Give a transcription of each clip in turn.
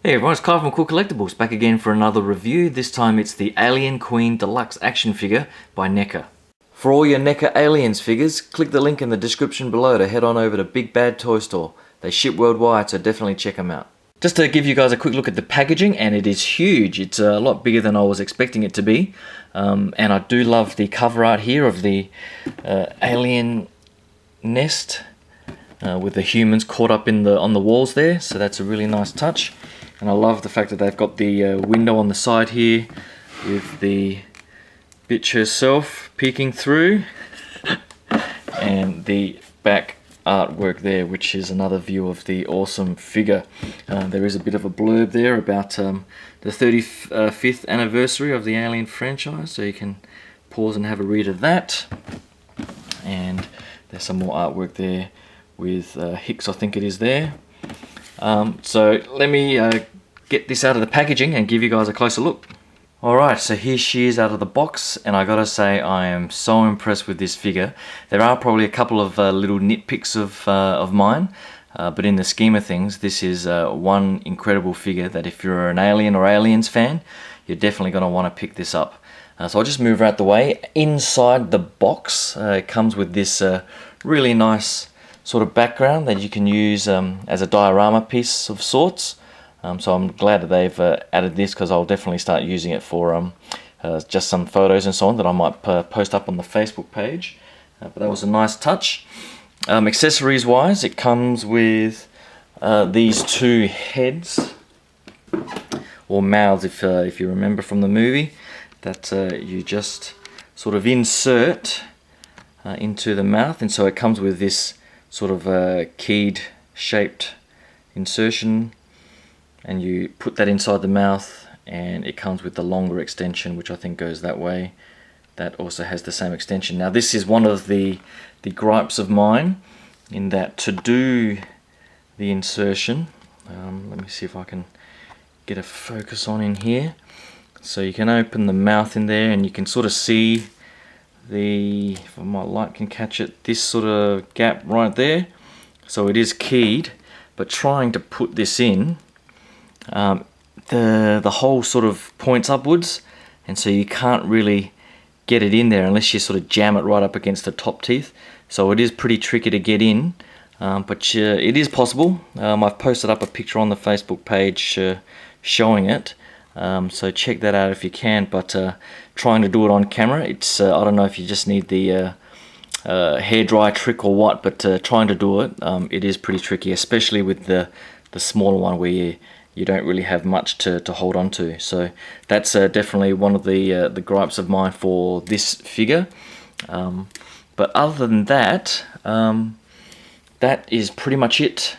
Hey everyone, it's Clive from Kool Collectibles, back again for another review. This time it's the Alien Queen Deluxe action figure by NECA. For all your NECA Aliens figures, click the link in the description below to head on over to Big Bad Toy Store. They ship worldwide, so definitely check them out. Just to give you guys a quick look at the packaging, and it is huge. It's a lot bigger than I was expecting it to be. And I do love the cover art here of the alien nest with the humans caught up in on the walls there, so that's a really nice touch. And I love the fact that they've got the window on the side here with the bitch herself peeking through and the back artwork there, which is another view of the awesome figure. There is a bit of a blurb there about the 35th anniversary of the Alien franchise, so you can pause and have a read of that. And there's some more artwork there with Hicks, I think it is there. So let me get this out of the packaging and give you guys a closer look. Alright, so here she is out of the box, and I gotta say I am so impressed with this figure. There are probably a couple of little nitpicks of mine, but in the scheme of things, this is one incredible figure that if you're an Alien or Aliens fan, you're definitely going to want to pick this up. So I'll just move her out the way. Inside the box, it comes with this really nice sort of background that you can use as a diorama piece of sorts. So I'm glad that they've added this, because I'll definitely start using it for just some photos and so on that I might post up on the Facebook page. But that was a nice touch. Accessories wise, it comes with these two heads, or mouths if you remember from the movie, that you just sort of insert into the mouth. And so it comes with this sort of keyed shaped insertion, and you put that inside the mouth, and it comes with the longer extension, which I think goes that way. That also has the same extension. Now this is one of the gripes of mine, in that to do the insertion, let me see if I can get a focus on in here. So you can open the mouth in there, and you can sort of see if my light can catch it, this sort of gap right there. So it is keyed, but trying to put this in, the hole sort of points upwards, and so you can't really get it in there unless you sort of jam it right up against the top teeth. So it is pretty tricky to get in, but it is possible. I've posted up a picture on the Facebook page showing it, so check that out if you can. But trying to do it on camera, it's I don't know if you just need the hairdryer trick or what, but trying to do it, it is pretty tricky, especially with the smaller one where you don't really have much to hold on to. So that's definitely one of the gripes of mine for this figure. But other than that, that is pretty much it.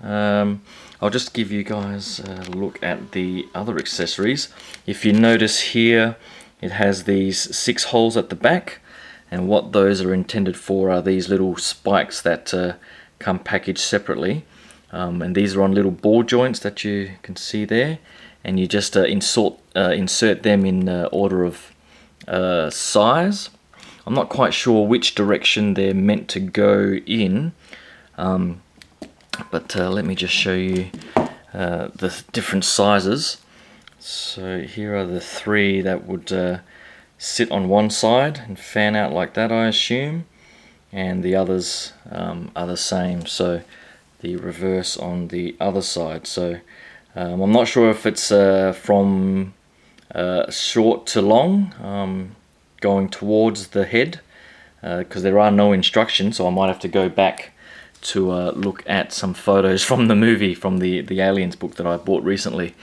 I'll just give you guys a look at the other accessories. If you notice here, it has these 6 holes at the back, and what those are intended for are these little spikes that come packaged separately. And these are on little ball joints that you can see there, and you just insert them in order of size. I'm not quite sure which direction they're meant to go in, but let me just show you the different sizes. So here are the 3 that would sit on one side and fan out like that, I assume, and the others are the same. So the reverse on the other side. So I'm not sure if it's from short to long, going towards the head, because there are no instructions, so I might have to go back to look at some photos from the movie, from the Aliens book that I bought recently.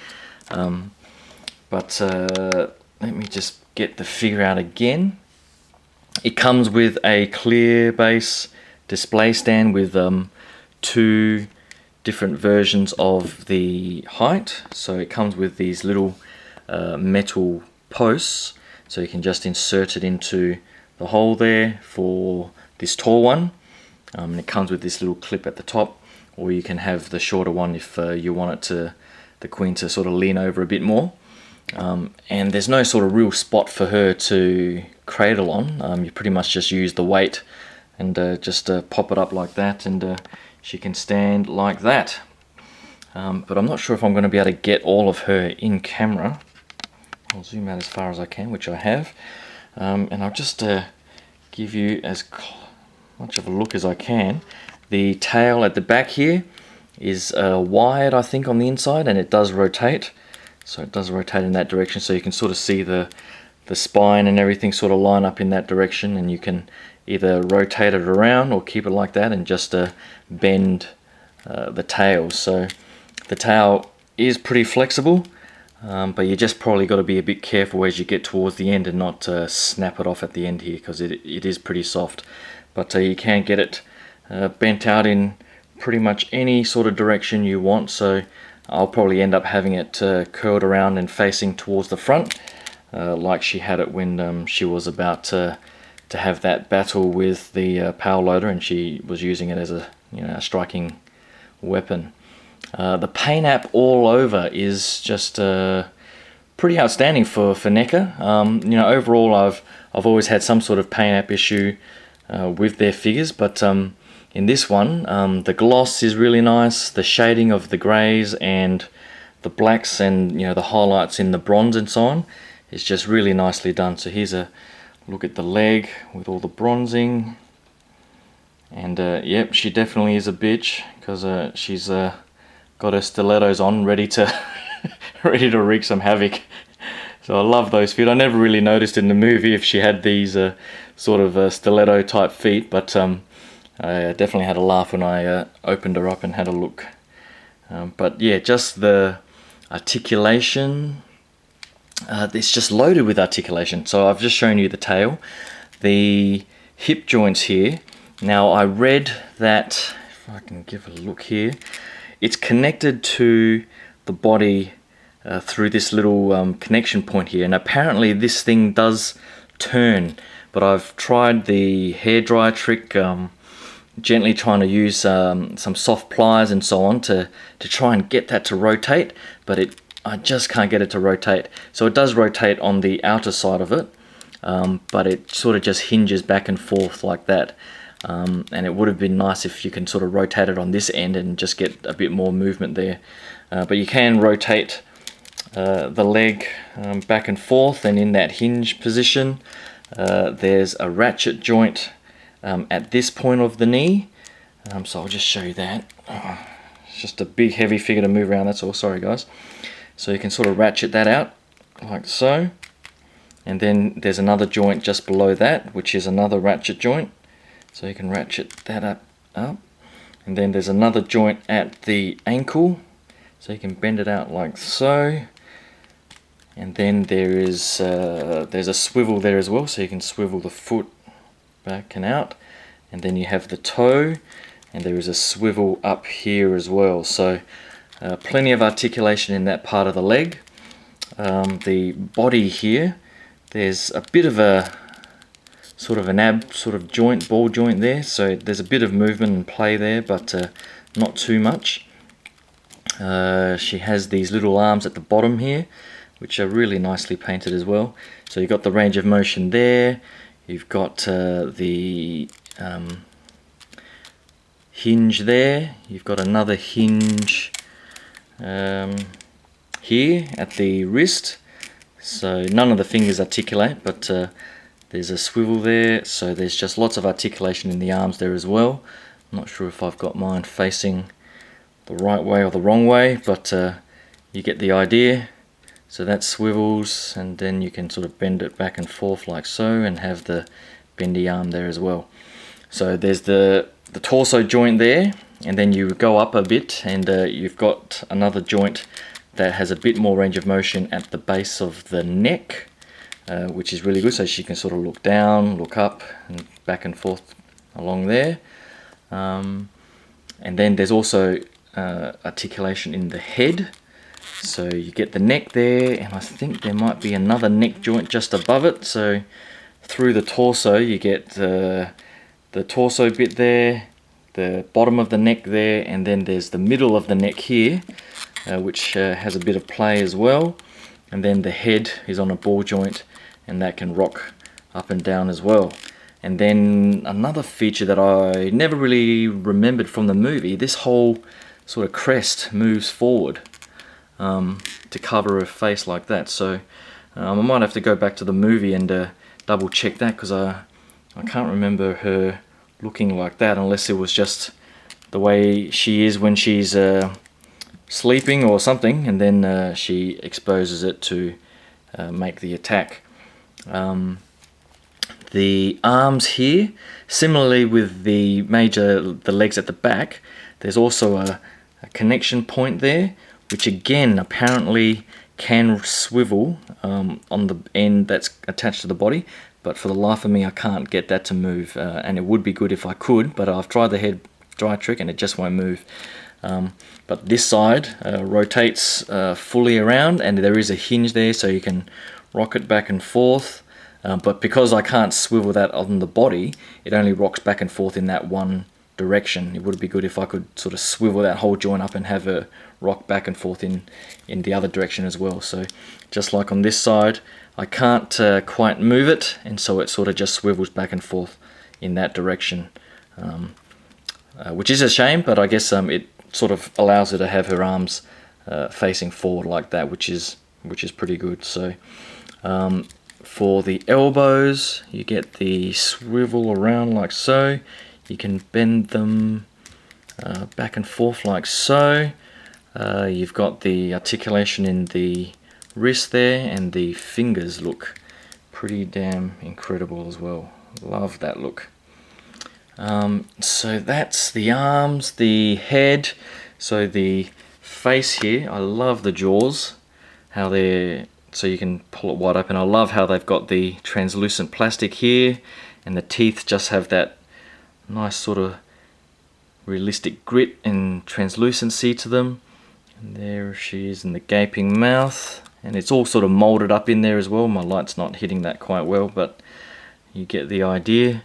But let me just get the figure out again. It comes with a clear base display stand with 2 different versions of the height. So it comes with these little metal posts, so you can just insert it into the hole there for this tall one, and it comes with this little clip at the top, or you can have the shorter one if you want the Queen to sort of lean over a bit more. And there's no sort of real spot for her to cradle on. You pretty much just use the weight and just pop it up like that, and she can stand like that. but I'm not sure if I'm going to be able to get all of her in camera. I'll zoom out as far as I can, which I have, and I'll just give you as much of a look as I can. The tail at the back here is wired, I think, on the inside, and it does rotate. So it does rotate in that direction, so you can sort of see the spine and everything sort of line up in that direction, and you can either rotate it around or keep it like that and just bend the tail. So the tail is pretty flexible, but you just probably got to be a bit careful as you get towards the end and not snap it off at the end here, because it is pretty soft. But you can get it bent out in pretty much any sort of direction you want, so I'll probably end up having it curled around and facing towards the front, like she had it when she was about to have that battle with the power loader, and she was using it as a striking weapon. The paint app all over is just pretty outstanding for NECA. Overall I've always had some sort of paint app issue with their figures, but in this one, the gloss is really nice. The shading of the greys and the blacks and the highlights in the bronze and so on is just really nicely done. So here's a look at the leg with all the bronzing, and yep, she definitely is a bitch, because she's got her stilettos on, ready to ready to wreak some havoc. So I love those feet. I never really noticed in the movie if she had these sort of stiletto type feet, but I definitely had a laugh when I opened her up and had a look. But yeah, just the articulation, it's just loaded with articulation. So I've just shown you the tail, the hip joints here. Now I read that, if I can give a look here, it's connected to the body through this little connection point here, and apparently this thing does turn, but I've tried the hairdryer trick, gently trying to use some soft pliers and so on to try and get that to rotate, but I just can't get it to rotate. So it does rotate on the outer side of it, but it sort of just hinges back and forth like that. And it would have been nice if you can sort of rotate it on this end and just get a bit more movement there. But you can rotate the leg back and forth, and in that hinge position there's a ratchet joint at this point of the knee. So I'll just show you that. It's just a big heavy figure to move around, that's all, sorry guys. So you can sort of ratchet that out like so, and then there's another joint just below that, which is another ratchet joint. So you can ratchet that up, and then there's another joint at the ankle, so you can bend it out like so. And then there's a swivel there as well, so you can swivel the foot back and out. And then you have the toe, and there is a swivel up here as well. So plenty of articulation in that part of the leg. The body here, there's a bit of a sort of an ab sort of joint, ball joint there, so there's a bit of movement and play there, but not too much. She has these little arms at the bottom here, which are really nicely painted as well. So you've got the range of motion there, you've got the hinge there, you've got another hinge here at the wrist, so none of the fingers articulate, but there's a swivel there, so there's just lots of articulation in the arms there as well. I'm not sure if I've got mine facing the right way or the wrong way, but you get the idea. So that swivels, and then you can sort of bend it back and forth like so, and have the bendy arm there as well. So there's the torso joint there, and then you go up a bit, and you've got another joint that has a bit more range of motion at the base of the neck, which is really good, so she can sort of look down, look up, and back and forth along there. And then there's also articulation in the head. So you get the neck there, and I think there might be another neck joint just above it. So through the torso you get the torso bit there, the bottom of the neck there, and then there's the middle of the neck here, which has a bit of play as well. And then the head is on a ball joint, and that can rock up and down as well. And then another feature that I never really remembered from the movie, this whole sort of crest moves forward to cover her face like that. So I might have to go back to the movie and double check that, because I can't remember her looking like that, unless it was just the way she is when she's sleeping or something, and then she exposes it to make the attack. The arms here, similarly with the legs at the back, there's also a connection point there, which again apparently can swivel on the end that's attached to the body, but for the life of me I can't get that to move, and it would be good if I could, but I've tried the head dry trick and it just won't move. But this side rotates fully around, and there is a hinge there so you can rock it back and forth, but because I can't swivel that on the body, it only rocks back and forth in that one direction. It would be good if I could sort of swivel that whole joint up and have a rock back and forth in the other direction as well. So just like on this side, I can't quite move it, and so it sort of just swivels back and forth in that direction, which is a shame, but I guess it sort of allows her to have her arms facing forward like that, which is pretty good. So for the elbows, you get the swivel around like so. You can bend them back and forth like so. You've got the articulation in the wrist there, and the fingers look pretty damn incredible as well. Love that look. So that's the arms, the head. So the face here, I love the jaws, how they're, so you can pull it wide open. I love how they've got the translucent plastic here, and the teeth just have that nice sort of realistic grit and translucency to them. And there she is in the gaping mouth, and it's all sort of molded up in there as well. My light's not hitting that quite well, but you get the idea.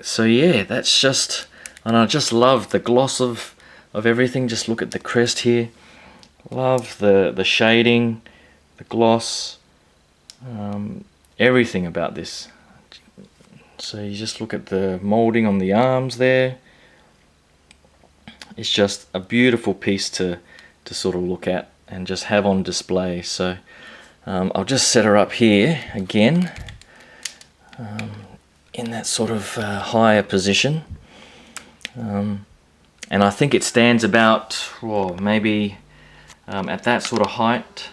So yeah, that's just, and I just love the gloss of everything. Just look at the crest here. Love the shading, the gloss, everything about this. So you just look at the molding on the arms there. It's just a beautiful piece to sort of look at and just have on display. So I'll just set her up here again, in that sort of higher position, and I think it stands about, maybe at that sort of height,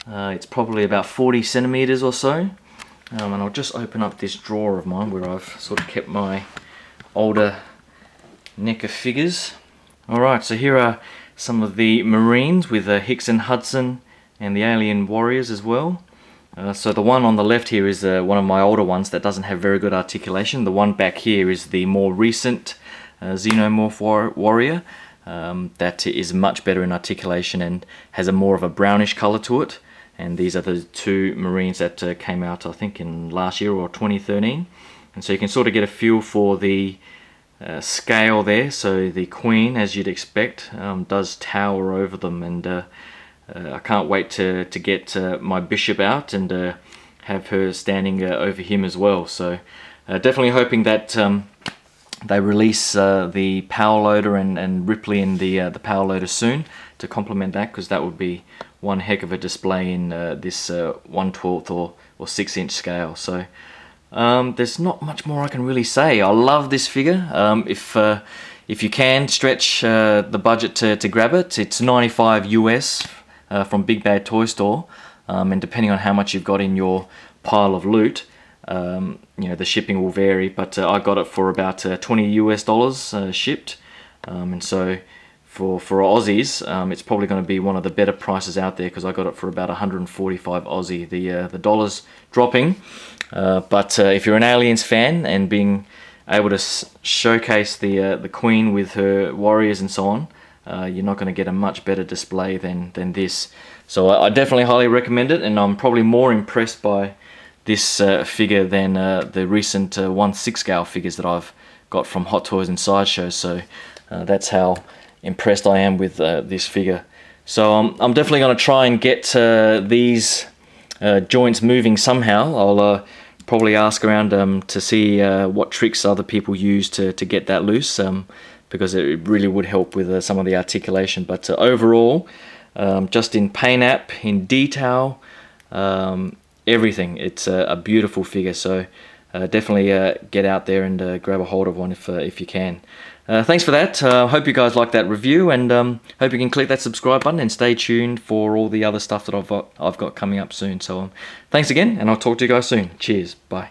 it's probably about 40 centimeters or so. And I'll just open up this drawer of mine where I've sort of kept my older NECA figures. Alright, so here are some of the Marines with Hicks and Hudson and the Alien Warriors as well. So the one on the left here is one of my older ones that doesn't have very good articulation. The one back here is the more recent Xenomorph Warrior that is much better in articulation and has a more of a brownish color to it. And these are the two Marines that came out, I think, in last year or 2013. And so you can sort of get a feel for the scale there. So the Queen, as you'd expect, does tower over them, and I can't wait to get my Bishop out and have her standing over him as well. So definitely hoping that they release the power loader and Ripley and the power loader soon to complement that, because that would be one heck of a display in this 1/12 or 6-inch scale. So there's not much more I can really say. I love this figure. If you can stretch the budget to grab it, it's $95 US from Big Bad Toy Store, and depending on how much you've got in your pile of loot, the shipping will vary, but I got it for about $20 US shipped, and so for Aussies, it's probably going to be one of the better prices out there, because I got it for about 145 Aussie. The dollar's dropping, but if you're an Aliens fan and being able to showcase the Queen with her warriors and so on, you're not going to get a much better display than this. So I definitely highly recommend it, and I'm probably more impressed by this figure than the recent 1/6 scale figures that I've got from Hot Toys and Sideshow. So that's how impressed I am with this figure. So I'm definitely going to try and get these joints moving somehow. I'll probably ask around to see what tricks other people use to get that loose. because it really would help with some of the articulation. But overall, just in paint app, in detail, everything, it's a beautiful figure. So definitely get out there and grab a hold of one if you can. Thanks for that. Hope you guys like that review, and hope you can click that subscribe button and stay tuned for all the other stuff that I've got coming up soon. So thanks again, and I'll talk to you guys soon. Cheers. Bye.